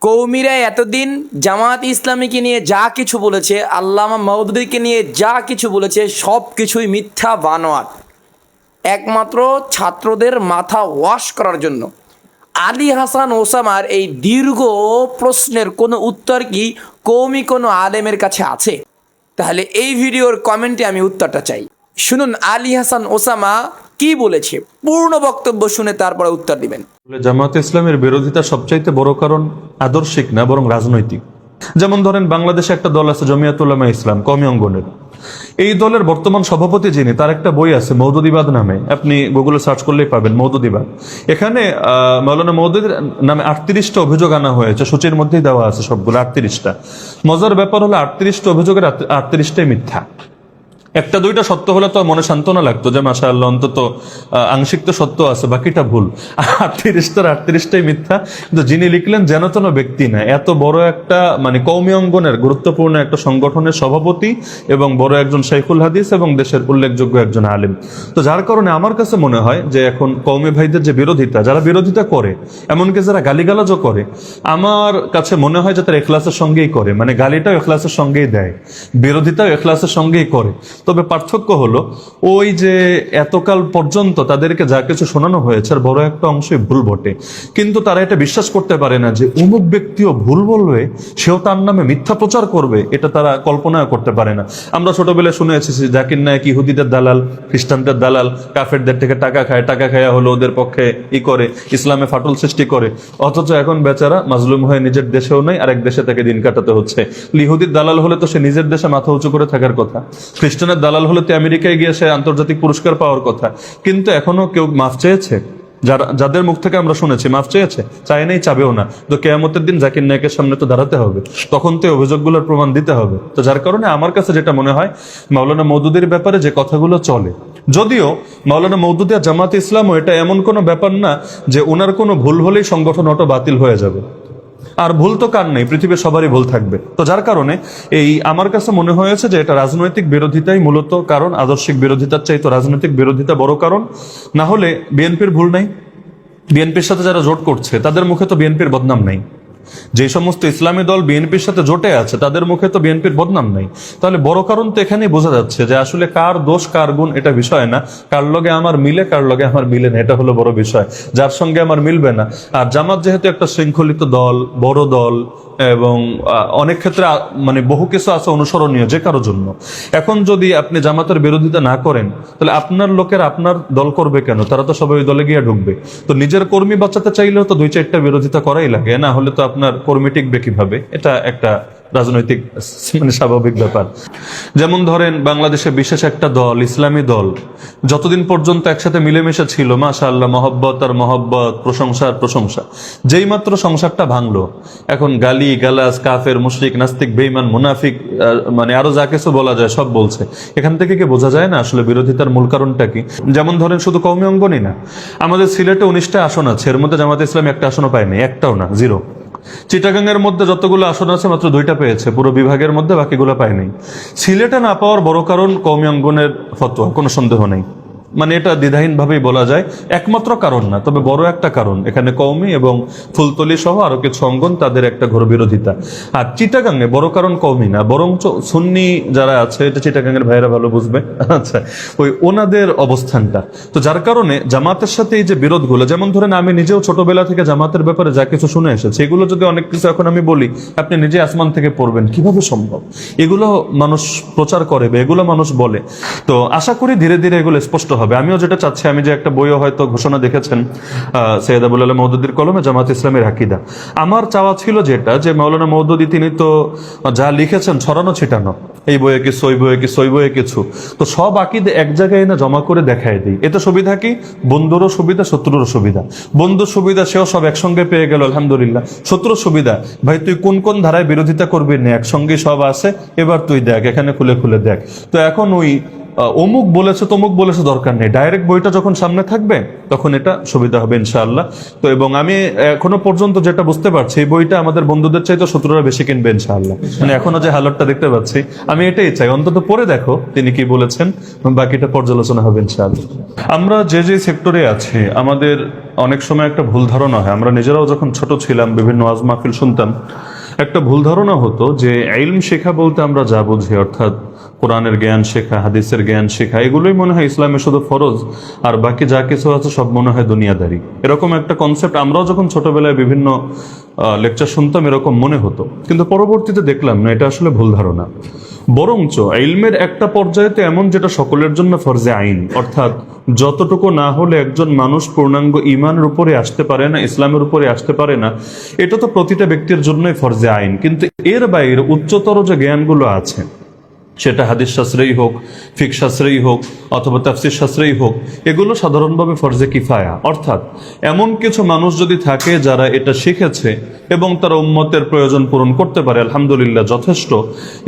কৌমিরা এতদিন জামাত ইসলামীকে নিয়ে যা কিছু বলেছে, আল্লামা মওদুদীকে নিয়ে যা কিছু বলেছে, সব কিছুই মিথ্যা বানোয়াট, একমাত্র ছাত্রদের মাথা ওয়াশ করার জন্য। আলী হাসান ওসামার এই দীর্ঘ প্রশ্নের কোনো উত্তর কি কৌমি কোনো আলেমের কাছে আছে? তাহলে এই ভিডিওর কমেন্টে আমি উত্তরটা চাই। শুনুন আলী হাসান ওসামা কি বলেছে, পূর্ণ বক্তব্য শুনে তারপরে উত্তর দিবেন। জামাত ইসলামের বিরোধিতা সবচাইতে বড় কারণ আদর্শিক না, বরং রাজনৈতিক। যেমন ধরেন, বাংলাদেশে একটা দল আছে জমিয়াতুল উলামা ইসলাম, কওমি অঙ্গনের। এই দলের বর্তমান সভাপতি যিনি, তার একটা বই আছে মওদুদীবাদ নামে, আপনি গুগলে সার্চ করলেই পাবেন মওদুদীবাদ। এখানে মাওলানা মওদুদীর নামে 38টা অভিযোগ আনা হয়েছে, সূচির মধ্যেই দেওয়া আছে সবগুলো 38টা। মজার ব্যাপার হলো 38টা অভিযোগের 38টাই মিথ্যা। একটা দুইটা সত্য হলে তো মনে সান্ত্বনা লাগতো যে মাশাআল্লাহ অন্তত আংশিক তো সত্য আছে, বাকিটা ভুল। 38টাই মিথ্যা। কিন্তু যিনি লিখলেন যেন তেন ব্যক্তি না, এত বড় একটা কওমি অঙ্গনের গুরুত্বপূর্ণ একটা সংগঠনের সভাপতি এবং বড় একজন শাইখুল হাদিস এবং দেশের উল্লেখযোগ্য একজন আলেম। তো যার কারণে আমার কাছে মনে হয় যে এখন কওমি ভাইদের যে বিরোধিতা, যারা বিরোধিতা করে, এমনকি যারা গালিগালাজও করে, আমার কাছে মনে হয় যে তারা ইখলাসের সঙ্গেই করে, গালিটাও ইখলাসের সঙ্গেই দেয়, বিরোধিতাও ইখলাসের সঙ্গেই করে। তবে পার্থক্য হলো, ওই যে এতকাল পর্যন্ত তাদেরকে যা কিছু শোনানো হয়েছে আর বড় একটা অংশই ভুল বটে, কিন্তু তারা এটা বিশ্বাস করতে পারে না যে অমুক ব্যক্তিও ভুল বলবে, সেও তার নামে মিথ্যা প্রচার করবে। এটা তারা কল্পনা করতে পারে না। আমরা ছোটবেলায় শুনে এসেছি জাকির নায়েক ইহুদিদের দালাল, খ্রিস্টানদের দালাল, কাফেরদের থেকে টাকা খায়, টাকা খায়া হলো ওদের পক্ষে করে ইসলামে ফাটল সৃষ্টি করে। অথচ এখন বেচারা মাজলুম হয়ে নিজের দেশেও নেই, আরেক দেশে থেকে দিন কাটাতে হচ্ছে। ইহুদির দালাল হলে তো সে নিজের দেশে মাথা উঁচু করে থাকার কথা, খ্রিস্টানের দালাল হলে তো আমেরিকায় গিয়ে সে আন্তর্জাতিক পুরস্কার পাওয়ার কথা। কিন্তু এখনো কেউ মাফ চেয়েছে? যাদের মুখ থেকে আমরা শুনেছি মাফ চেয়েছে? চায় নাই, চাবেও না। তো কিয়ামতের দিন জাকির নায়েকের সামনে তো দাঁড়াতে হবে, তখন তো অভিযোগগুলোর প্রমাণ দিতে হবে। তো যার কারণে আমার কাছে যেটা মনে হয়, মাওলানা মওদুদীর ব্যাপারে যে কথাগুলো চলে, যদিও মাওলানা মওদুদী আর জামাত ইসলামও এটা এমন কোনো ব্যাপার না যে ওনার কোনো ভুল হলেই সংগঠন অটো বাতিল হয়ে যাবে। আর ভুল তো কার নেই, পৃথিবীর সবারই ভুল থাকবে। তো যার কারণে আমার কাছে মনে হয়েছে যে এটা রাজনৈতিক বিরোধিতাই মূলত কারণ, আদর্শিক বিরোধিতার চাইতো রাজনৈতিক বিরোধিতা বড় কারণ। না হলে বিএনপির ভুল নাই, বিএনপির সাথে যারা জোট করছে তাদের মুখে তো বিএনপির বদনাম নাই। যে সমস্ত ইসলামী দল বিএনপির সাথে জোটে আছে তাদের মুখে তো বিএনপির বদনাম নাই। তাহলে বড় কারণ তো এখানেই বোঝা যাচ্ছে যে আসলে কার দোষ কার গুণ এটা বিষয় না, কার লগে আমার মিলে কার লগে আমার মিলে না, এটা হলো বড় বিষয়। যার সঙ্গে আমার মিলবে না। আর জামাত যেহেতু একটা শৃঙ্খলিত দল, বড় দল, এবং অনেক ক্ষেত্রে বহু কিছু আছে অনুসরণীয় যে কারোর জন্য। এখন যদি আপনি জামাতের বিরোধিতা না করেন, তাহলে আপনার লোকের আপনার দল করবে কেন? তারা তো সবাই ওই দলে গিয়ে ঢুকবে। তো নিজের কর্মী বাঁচাতে চাইলেও তো 2-4টা বিরোধিতা করাই লাগে, না হলে তো আপনার কর্মী টিকবে কিভাবে? এটা একটা রাজনৈতিক স্বাভাবিক ব্যাপার। যেমন ধরেন, বাংলাদেশে বিশেষ একটা দল, ইসলামী দল, যতদিন পর্যন্ত একসাথে মিলেমিশে ছিল, মাশাআল্লাহ, মহব্বত আর মহব্বত, প্রশংসা আর প্রশংসা। যেই মাত্র সংসারটা ভাঙলো, এখন গালি গালাজ, কাফের, মুশরিক, নাস্তিক, বেঈমান, মুনাফিক, আরো যা কিছু বলা যায় সব বলছে। এখান থেকে কি বোঝা যায় না আসলে বিরোধিতার মূল কারণটা কি? যেমন ধরেন, শুধু কওমি অঙ্গনই না, আমাদের সিলেটে 19টা আসন আছে, এর মধ্যে জামাত ইসলামী একটা আসনও পায়নি, একটাও না, 0। চিটাগাং এর মধ্যে যতগুলো আসন আছে মাত্র 2টা পেয়েছে পুরো বিভাগের মধ্যে, বাকিগুলো পায়নি। সিলেটে না পাওয়ার বড় কারণ কওমি অঙ্গনের ফতোয়া, কোনো সন্দেহ নেই। এটা দ্বিধাহীন ভাবেই বলা যায়, একমাত্র কারণ না, তবে বড় একটা কারণ। এখানে কওমি এবং ফুলতলি সহ আরো কিছু অঙ্গন, তাদের একটা ঘোর বিরোধিতা। আর চিটাগাংয়ে বড় কারণ কওমি না, বরং সুন্নি যারা আছে, এটা চিটাগাংয়ের ভাইরা ভালো বুঝবে, আচ্ছা, ওনাদের অবস্থানটা। তো যার কারণে জামাতের সাথে এই যে বিরোধগুলো, যেমন ধরেন আমি নিজেও ছোটবেলা থেকে জামাতের ব্যাপারে যা কিছু শুনে এসেছি, এগুলো যদি অনেক কিছু এখন আমি বলি, আপনি নিজে আসমান থেকে পড়বেন, কিভাবে সম্ভব? এগুলো মানুষ প্রচার করে বা এগুলো মানুষ বলে। তো আশা করি ধীরে ধীরে এগুলো স্পষ্ট হবে। আমিও যেটা চাচ্ছি, আমি যে একটা বইও হয়তো ঘোষণা দেখেছেন সৈয়দ আবুল আলা মওদুদীর কলমে, জামাত ইসলামের আকীদা, আমার চাওয়া ছিল যেটা, যে মাওলানা মওদুদী তিনি তো যা লিখেছেন ছড়ানো ছিটানো, এই বইয়ে কিছু, ওই বইয়ে কিছু, ওই বইয়ে কিছু, তো সব আকীদা এক জায়গায় এনে জমা করে দেখায় দিই। এতে সুবিধা কি? বন্ধুরও সুবিধা, শত্রুরও সুবিধা। বন্ধুর সুবিধা, সেও সব একসঙ্গে পেয়ে গেল, আলহামদুলিল্লাহ। শত্রুর সুবিধা, ভাই তুই কোন কোন ধারায় বিরোধিতা করবি না, একসঙ্গে সব আছে, এবার তুই দেখ, এখানে খুলে খুলে দেখ। তো এখন ওই অমুক বলেছে তমুক বলেছে দরকার নেই, ডাইরেক্ট বইটা যখন সামনে থাকবে তখন এটা সুবিধা হবে ইনশাআল্লাহ। তো এবং আমি এখনো পর্যন্ত যেটা বুঝতে পারছি, এই বইটা আমাদের বন্ধুদের চাইতে শত্রুরা বেশি কিনবে ইনশাআল্লাহ। মানে এখনো যে হালতটা দেখতে পাচ্ছি, আমি এটাই চাই, অন্তত পরে দেখো তিনি কি বলেছেন, বাকিটা পর্যালোচনা হবে ইনশাআল্লাহ। আমরা যে যে সেক্টরে আছি, আমাদের অনেক সময় একটা ভুল ধারণা হয়। আমরা নিজেরাও যখন ছোট ছিলাম, বিভিন্ন ওয়াজ মাহফিল শুনতাম, একটা ভুল ধারণা হতো যে ইলম শেখা বলতে আমরা যা বুঝি, অর্থাৎ কোরআনের জ্ঞান শেখা, হাদিসের জ্ঞান শেখা, এগুলোই মনে হয় ইসলামে শুধু ফরজ, আর বাকি যা কিছু আছে সব মনে হয় দুনিয়াদারি। এরকম একটা কনসেপ্ট আমরাও যখন ছোটবেলায় বিভিন্ন লেকচার শুনতাম এরকম মনে হতো, কিন্তু পরবর্তীতে দেখলাম না, এটা আসলে ভুল ধারণা। বরঞ্চ ইলমের একটা পর্যায়েতে এমন যেটা সকলের জন্য ফরজে আইন, অর্থাৎ যতটুকু না হলে একজন মানুষ পূর্ণাঙ্গ ইমানের উপরে আসতে পারে না, ইসলামের উপরে আসতে পারে না, এটা তো প্রতিটা ব্যক্তির জন্যই ফরজে আইন। কিন্তু এর বাইরে উচ্চতর যে জ্ঞানগুলো আছে, সেটা হাদিস শাস্ত্রেই হোক, ফিকহ শাস্ত্রেই হোক, অথবা তাফসীর শাস্ত্রেই হোক, এগুলো সাধারণভাবে ফরজে কিফায়া। অর্থাৎ এমন কিছু মানুষ যদি থাকে যারা এটা শিখেছে এবং তারা উম্মতের প্রয়োজন পূরণ করতে পারে, আলহামদুলিল্লাহ যথেষ্ট।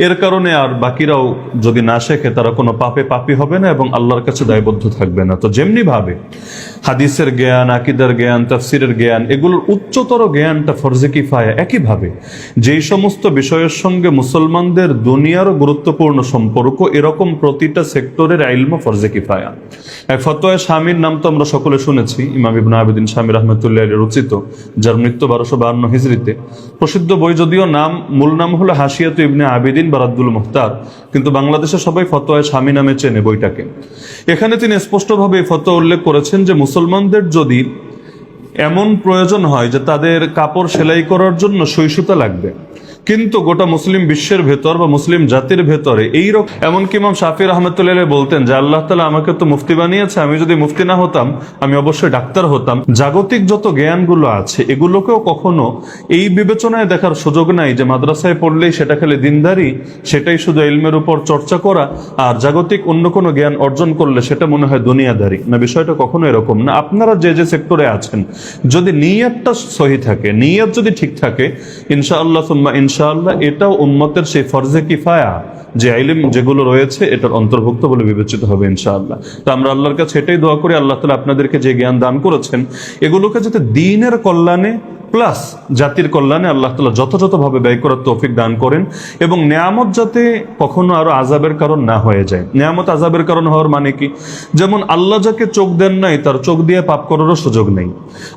এর কারণে আর বাকিরাও যদি না শেখে, তারা কোনো পাপে পাপী হবে না এবং আল্লাহর কাছে দায়বদ্ধ থাকবে না। তো যেমনি ভাবে হাদিসের জ্ঞান, আকিদার জ্ঞান, তাফসীরের জ্ঞান, এগুলোর উচ্চতর জ্ঞানটা ফরজে কিফায়া। একইভাবে যেই সমস্ত বিষয়ের সঙ্গে মুসলমানদের দুনিয়ারও গুরুত্বপূর্ণ সম্পর্ক, এরকম প্রতিটা সেক্টরের ইলম ফরজে কিফায়া। ফতোয়া শামীর নাম তো আমরা সকলে শুনেছি, ইমাম ইবনে আবিদিন শামী রাহমাতুল্লাহ আলাইহি রচিত, যার মৃত্যু 1252 হিজরিতে। প্রসিদ্ধ বই, যদিও মূল নাম হলো হাশিয়াতু ইবনে আবিদিন বা রাদ্দুল মুহতার, কিন্তু বাংলাদেশে সবাই ফতোয়া শামী নামে চেনে বইটাকে। এখানে তিনি স্পষ্টভাবে এই ফতোয়া উল্লেখ করেছেন যে মুসলমানদের যদি এমন প্রয়োজন হয় যে তাদের কাপড় সেলাই করার জন্য সুই সুতা লাগবে, কিন্তু গোটা মুসলিম বিশ্বের ভেতর বা মুসলিম জাতির ভেতরে এইরকম, এমনকি ইমাম শাফি রাহমাতুল্লাহ আলাইহি বলতেন যে আল্লাহ তাআলা আমাকে তো মুফতি বানিয়েছে, আমি যদি মুফতি না হতাম আমি অবশ্যই ডাক্তার হতাম। জাগতিক যত জ্ঞানগুলো আছে এগুলোকেও কখনো এই বিবেচনায় দেখার সুযোগ নাই যে মাদ্রাসায় পড়লেই সেটা খালি দিনদারি, সেটাই শুধু ইলমের উপর চর্চা করা, আর জাগতিক অন্য কোনো জ্ঞান অর্জন করলে সেটা মনে হয় দুনিয়াদারি। না, বিষয়টা কখনো এরকম না। আপনারা যে যে সেক্টরে আছেন, যদি নিয়তটা সহি থাকে, নিয়ত যদি ঠিক থাকে, ইনশাআল্লাহ সুম্মা ইনশাআল্লাহ এটাও উম্মতের সেই ফরজে কিফায়া যে ইলম যেগুলো রয়েছে এটার অন্তর্ভুক্ত বলে বিবেচিত হবে ইনশাআল্লাহ। তো আমরা আল্লাহর কাছে এটাই দোয়া করি, আল্লাহ তাআলা আপনাদেরকে যে জ্ঞান দান করেছেন, এগুলোকে যাতে দ্বীনের কল্যাণে প্লাস জাতির কল্যাণে আল্লাহ তাআলা যথাযথভাবে ব্যয় করার তৌফিক দান করেন, এবং নেয়ামত যাতে কখনো আরো আযাবের কারণ না হয়ে যায়। নেয়ামত আযাবের কারণ হওয়ার মানে কি? যেমন আল্লাহ যাকে চোখ দেন নাই, তার চোখ দিয়ে পাপ করারও সুযোগ নেই।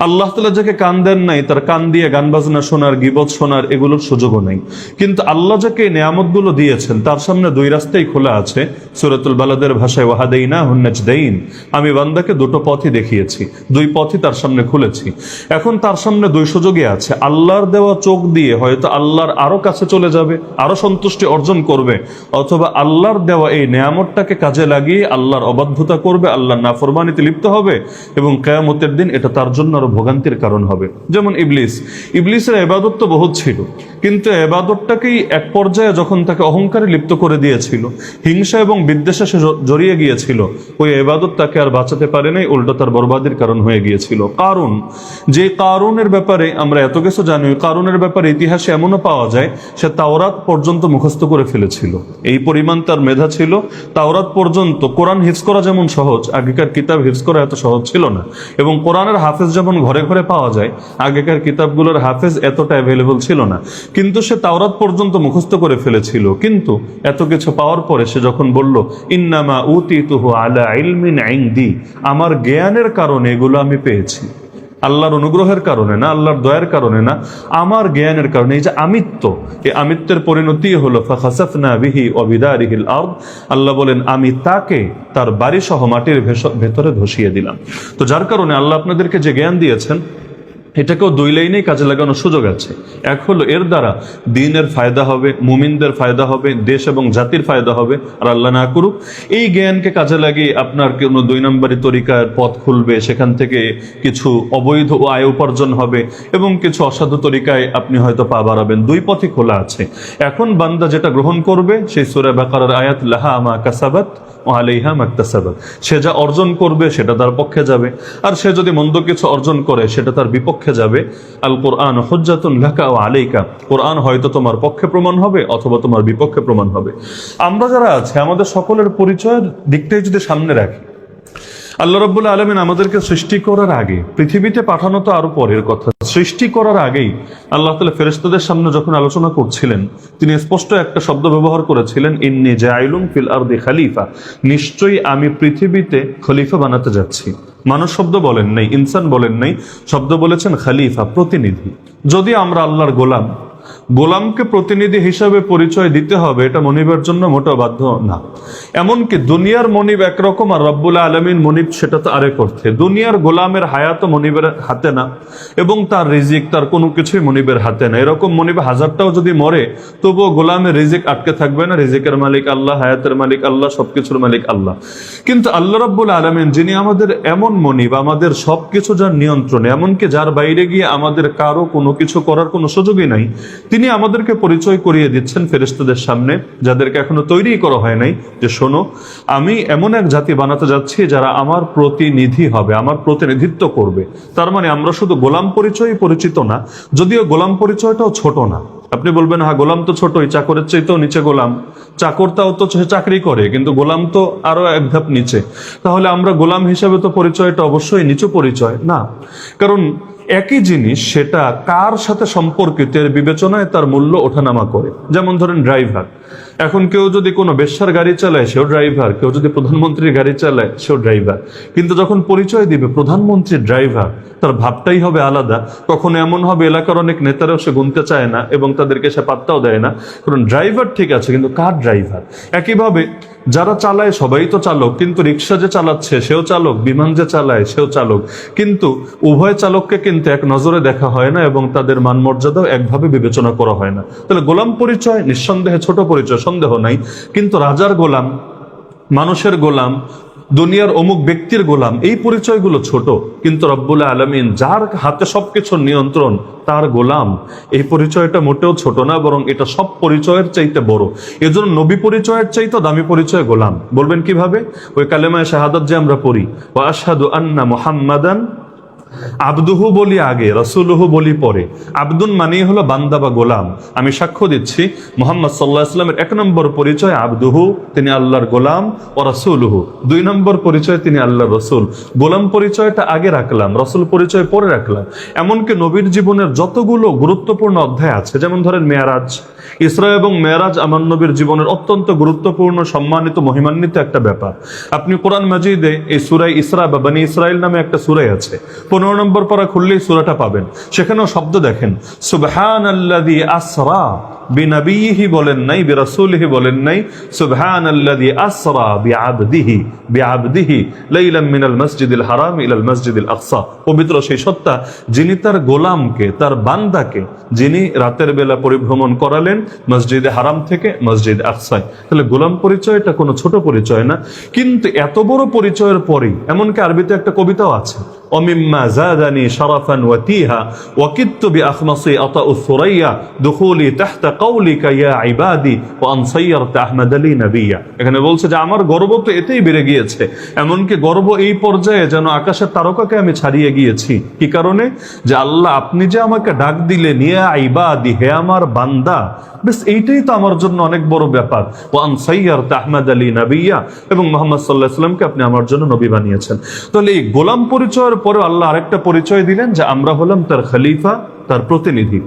আল্লাহ তাআলা যাকে কান দেন নাই, তার কান দিয়ে গান বাজনা শোনার, গীবত শোনার এগুলোর সুযোগও নেই। কিন্তু আল্লাহ যাকে নেয়ামতগুলো দিয়েছেন, তার সামনে দুই রাস্তাই খোলা আছে। সূরাতুল বালাদের ভাষায় ওয়াহাদাইনাহুন নাজদাইন, আমি বান্দাকে দুটো পথই দেখিয়েছি, দুই পথই তার সামনে খুলেছি। এখন তার সামনে দুই সুযোগই আছে। আল্লাহর দেওয়া চোখ দিয়ে হয়তো আল্লাহর আরো কাছে চলে যাবে, আরো সন্তুষ্টি অর্জন করবে, অথবা আল্লাহর দেওয়া এই নেয়ামতটাকে কাজে লাগিয়ে আল্লাহর অবাধ্যতা করবে, আল্লাহর নাফরমানিতে লিপ্ত হবে, এবং কিয়ামতের দিন এটা তার জন্য আরো ভোগান্তির কারণ হবে। যেমন ইবলিসের ইবাদত তো বহুত ছিল, কিন্তু ইবাদতটাকেই এক পর্যায়ে যখন তাকে অহংকারে লিপ্ত করে দিয়েছিল, হিংসা এবং বিদ্বেষে সে জড়িয়ে গিয়েছিল, ওই ইবাদত তাকে আর বাঁচাতে পারে নাই, উল্টো তার বরবাদের কারণ হয়ে গিয়েছিল। কারণ যে কারুনের ব্যাপারে আমরা এত কিছু জানি, কারুনের ব্যাপারে ইতিহাসে এমনও পাওয়া যায় সে তাওরাত পর্যন্ত মুখস্থ করে ফেলেছিল। এই পরিমাণ তার মেধা ছিল, তাওরাত পর্যন্ত। কোরআন হিফজ করা যেমন সহজ, আগেকার কিতাব হিফজ করা এত সহজ ছিল না, এবং কোরআনের হাফেজ যেমন ঘরে ঘরে পাওয়া যায়, আগেকার কিতাবগুলোর হাফেজ এতটা অ্যাভেলেবল ছিল না, কিন্তু সে তাওরাত পর্যন্ত মুখস্থ করে ফেলেছিল। কিন্তু এত কিছু পাওয়ার পরে সে যখন বলল ইন্নামা উতিতুহু আলা ইলমিন ইনদি, আমার জ্ঞানের কারণে এগুলো আমি পেয়েছি, আল্লাহর অনুগ্রহের কারণে না, আল্লাহর দয়ার কারণে না, আমার জ্ঞানের কারণে। এই যে আমিত্ব, এই আমিত্বের পরিণতি হলো ফাখাসাফনা বিহি ওয়া বিদারিহিল আরদ। আল্লাহ বলেন আমি তাকে তার বাড়ি সহ মাটির ভেতরে ধসিয়ে দিলাম। তো যার কারণে আল্লাহ আপনাদেরকে যে জ্ঞান দিয়েছেন, এটাকেও দুই লাইনেই কাজে লাগানোর সুযোগ আছে। এক হলো এর দ্বারা দ্বীনের ফায়দা হবে, মুমিনদের ফায়দা হবে, দেশ এবং জাতির ফায়দা হবে। আর আল্লাহ না করুক এই জ্ঞানকে কাজে লাগিয়ে আপনার কোনো দুই নম্বরী তরিকার পথ খুলবে, সেখান থেকে কিছু অবৈধ আয় উপার্জন হবে, এবং কিছু অসাধু তরিকায় আপনি হয়তো পা বাড়াবেন। দুই পথই খোলা আছে। এখন বান্দা যেটা গ্রহণ করবে সেই সূরা বাকারার আয়াত লাহা মা কাসাবাত আলাইহা মাকতাসাবাত। সে যা অর্জন করবে সেটা তার পক্ষে যাবে, আর সে যদি মন্দ কিছু অর্জন করে সেটা তার বিপক্ষে যাবে। আল কোরআন হুজ্জাতুন লাকা ওয়া আলাইকা, কোরআন হয়তো তোমার পক্ষে প্রমাণ হবে অথবা তোমার বিপক্ষে প্রমাণ হবে। আমরা যারা আছে আমাদের সকলের পরিচয়ের দিকটাই যদি সামনে রাখি, আল্লাহ রাব্বুল আলামিন আমাদেরকে সৃষ্টি করার আগে, পৃথিবীতে পাঠানো তো আরো পরের কথা, সৃষ্টি করার আগেই আল্লাহ তাআলা ফেরেশতাদের সামনে যখন আলোচনা করছিলেন, তিনি স্পষ্ট একটা শব্দ ব্যবহার করেছিলেন, ইন্নী জাইলুন ফিল আরদি খলিফা, নিশ্চয়ই আমি পৃথিবীতে খলিফা বানাতে যাচ্ছি। মানুষ শব্দ বলেন নাই, ইনসান বলেন নাই, শব্দ বলেছেন খলিফা, প্রতিনিধি। যদি আমরা আল্লাহর গোলাম, গোলামকে প্রতিনিধি হিসাবে পরিচয় দিতে হবে, এটা মনিবের জন্য মোটেও বাধ্য না। এমনকি দুনিয়ার মনিব একরকম আর রব্বুল আলামিন মনিব সেটা তো আরেক অর্থে। দুনিয়ার গোলামের হায়াত মনিবের হাতে না, এবং তার রিজিক তার কোনো কিছুই মনিবের হাতে না। এরকম মনিব হাজারটাও যদি মরে তবুও গোলামের রিজিক আটকে থাকবে না। রিজিকের মালিক আল্লাহ, হায়াতের মালিক আল্লাহ, সবকিছুর মালিক আল্লাহ। কিন্তু আল্লাহ রব্বুল আলামিন যিনি আমাদের এমন মনিব, আমাদের সবকিছু যার নিয়ন্ত্রণে, এমনকি যার বাইরে গিয়ে আমাদের কারো কোনো কিছু করার কোনো সুযোগই নাই, তিনি আমাদেরকে পরিচয় করিয়ে দিচ্ছেন ফেরেশতাদের সামনে, যাদেরকে এখনো তৈরি করা হয় নাই, যে শোনো, আমি এমন এক জাতি বানাতে যাচ্ছি যারা আমার প্রতিনিধি হবে, আমার প্রতিনিধিত্ব করবে। তার মানে আমরা শুধু গোলাম পরিচয় পরিচিত না, যদিও গোলাম পরিচয়টাও ছোট না। আপনি বলবেন, হ্যাঁ গোলাম তো ছোটই, চাকরের চাইতেও নিচে গোলাম। চাকরটাও তো চাকরি করে, কিন্তু গোলাম তো আরো এক ধাপ নিচে। তাহলে আমরা গোলাম হিসাবে তো পরিচয়টা অবশ্যই নিচু পরিচয় না, কারণ একই জিনিস সেটা কার সাথে সম্পর্কিত এর বিবেচনায় তার মূল্য ওঠানামা করে। যেমন ধরেন ড্রাইভার, এখন কেউ যদি কোনো বেশ্যার গাড়ি চালায় সেও ড্রাইভার, কেউ যদি প্রধানমন্ত্রীর গাড়ি চালায় সেও ড্রাইভার। কিন্তু যখন পরিচয় দিবে প্রধানমন্ত্রীর ড্রাইভার, তার ভাবটাই হবে আলাদা। কখনো এমন হবে এলাকার অনেক নেতারাও সে গুনতে চায় না এবং তাদেরকে সে পাত্তাও দেয় না, কারণ ড্রাইভার ঠিক আছে কিন্তু কার ড্রাইভার। একইভাবে যারা চালায় সবাই তো চালক, কিন্তু রিক্সা যে চালাচ্ছে সেও চালক, বিমান যে চালায় সেও চালক, কিন্তু উভয় চালককে কিন্তু এক নজরে দেখা হয় না এবং তাদের মান মর্যাদাও একভাবে বিবেচনা করা হয় না। তাহলে গোলাম পরিচয় নিঃসন্দেহে ছোট পরিচয়, সন্দেহ নাই, কিন্তু রাজার গোলাম, মানুষের গোলাম, দুনিয়ার অমুক ব্যক্তির গোলাম, এই পরিচয়গুলো ছোট। কিন্তু রব্বুল আলামিন যার হাতে সবকিছুর নিয়ন্ত্রণ, তার গোলাম, এই পরিচয়টা মোটেও ছোট না, বরং এটা সব পরিচয়ের চাইতে বড়। এজন্য নবী পরিচয়ের চাইতে দামি পরিচয় গোলাম। বলবেন কিভাবে? ওই কালেমায়ে শাহাদাত যে আমরা পড়ি, ওয়া আশহাদু আন্না মুহাম্মাদান আবদুহু বলি আগে, রাসূলুহু বলি পরে। আবদুন মানেই হলো বান্দা বা গোলাম। আমি সাক্ষ্য দিচ্ছি মুহাম্মদ সাল্লাল্লাহু আলাইহি ওয়াসাল্লামের 1 নম্বর পরিচয় আবদুহু, তিনি আল্লাহর গোলাম, ও রাসূলুহু 2 নম্বর পরিচয় তিনি আল্লাহর রাসূল। গোলাম পরিচয়টা আগে রাখলাম, রাসূল পরিচয় পরে রাখলাম। এমনকি নবীর জীবনের যতগুলো গুরুত্বপূর্ণ অধ্যায় আছে, যেমন ধরেন মেরাজ, ইসরা এবং মেরাজ আমার নবীর জীবনের অত্যন্ত গুরুত্বপূর্ণ, সম্মানিত, মহিমান্বিত একটা ব্যাপার। আপনি কোরআন মাজিদে এই সূরা ইসরা বা বনী ইসরাইল নামে একটা সূরা আছে, 15 নম্বর পারা খুললেই সূরাটা পাবেন। সেখানেও শব্দ দেখেন, সুবহানাল্লাযী আসরা বিনবিয়িহি বলেন নাই, বিরাসূলিহি বলেন নাই, সুবহানাল্লাযী আসরা বিআবদিহি লাইলাম মিনাল মসজিদিল হারাম ইলাল মসজিদিল আকসা। পবিত্র সেই সত্তা যিনি তার গোলামকে, তার বান্দাকে, যিনি রাতের বেলা পরিভ্রমণ করালেন মসজিদে হারাম থেকে মসজিদ আকসায়। তাহলে গোলাম পরিচয়টা কোনো ছোট পরিচয় না। কিন্তু এত বড় পরিচয়ের পরেই এমনকি আরবিতে একটা কবিতাও আছে, অমিম্মা জাদানি শারাফান ওয়াতিহা ওয়াকিত্তু বিআখমাসি আতাউ সুরাইয়া দুখুলি তাহতা কাউলিকা ইয়া ইবাদি ওয়া আন সাইয়ারতা আহমদ আলী নবিয়া। এখানে বলছে যে আমার গর্ব তো এতেই বেড়ে গিয়েছে, এমনকি গর্ব এই পর্যায়ে যেন আকাশের তারকাকে আমি ছাড়িয়ে গিয়েছি। কি কারণে? যে আল্লাহ আপনি যে আমাকে ডাক দিলেন ইয়া ইবাদি, হে আমার বান্দা, বেশ এইটাই তো আমার জন্য অনেক বড় ব্যাপার। ওয়া আন সাইয়ারতা আহমদ আলী নবিয়া, এবং মুহাম্মদ সাল্লাল্লাহু আলাইহি ওয়াসাল্লামকে আপনি আমার জন্য নবী বানিয়েছেন। তাহলে এই গোলাম পরিচয়ের পরে আল্লাহ আরেকটা পরিচয় দিলেন যে আমরা হলাম তার খলিফা, তার প্রতিনিধি।